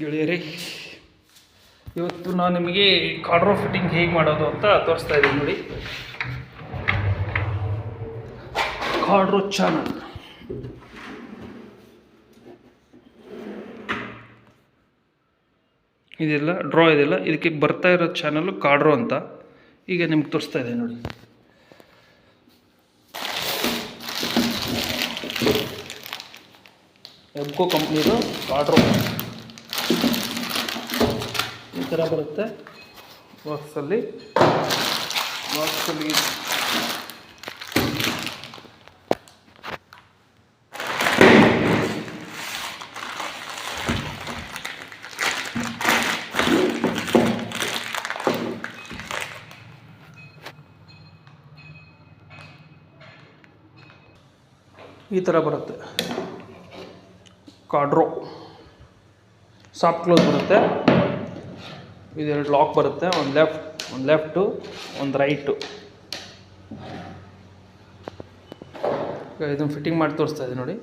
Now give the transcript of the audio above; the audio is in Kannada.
ಗೆಳೆಯರೇ, ಇವತ್ತು ನಾನು ನಿಮಗೆ ಕಾರ್ಡ್ರೋ ಫಿಟ್ಟಿಂಗ್ ಹೇಗೆ ಮಾಡೋದು ಅಂತ ತೋರಿಸ್ತಾ ಇದ್ದೀನಿ ನೋಡಿ. ಕಾರ್ಡ್ರೋ ಚಾನಲ್ ಇದೆಲ್ಲ ಡ್ರಾ ಇದೆಲ್ಲ, ಇದಕ್ಕೆ ಬರ್ತಾ ಇರೋ ಚಾನಲ್ಲು ಕಾರ್ಡ್ರೋ ಅಂತ. ಈಗ ನಿಮ್ಗೆ ತೋರಿಸ್ತಾ ಇದೆ ನೋಡಿ. ಎಬ್ಕೋ ಕಂಪ್ನಿದು ಕಾರ್ಡ್ರೋ ಈ ಥರ ಬರುತ್ತೆ ಬಾಕ್ಸಲ್ಲಿ. ಈ ಥರ ಬರುತ್ತೆ ಕಾರ್ಡ್ರೋ. ಸಾಫ್ಟ್ ಕ್ಲೋಸ್ ಬರುತ್ತೆ. ಇದೆರಡು ಲಾಕ್ ಬರುತ್ತೆ, ಒಂದು ಲೆಫ್ಟು ಒಂದು ರೈಟು. ಇದನ್ನು ಫಿಟ್ಟಿಂಗ್ ಮಾಡಿ ತೋರಿಸ್ತಾ ಇದೆ ನೋಡಿ.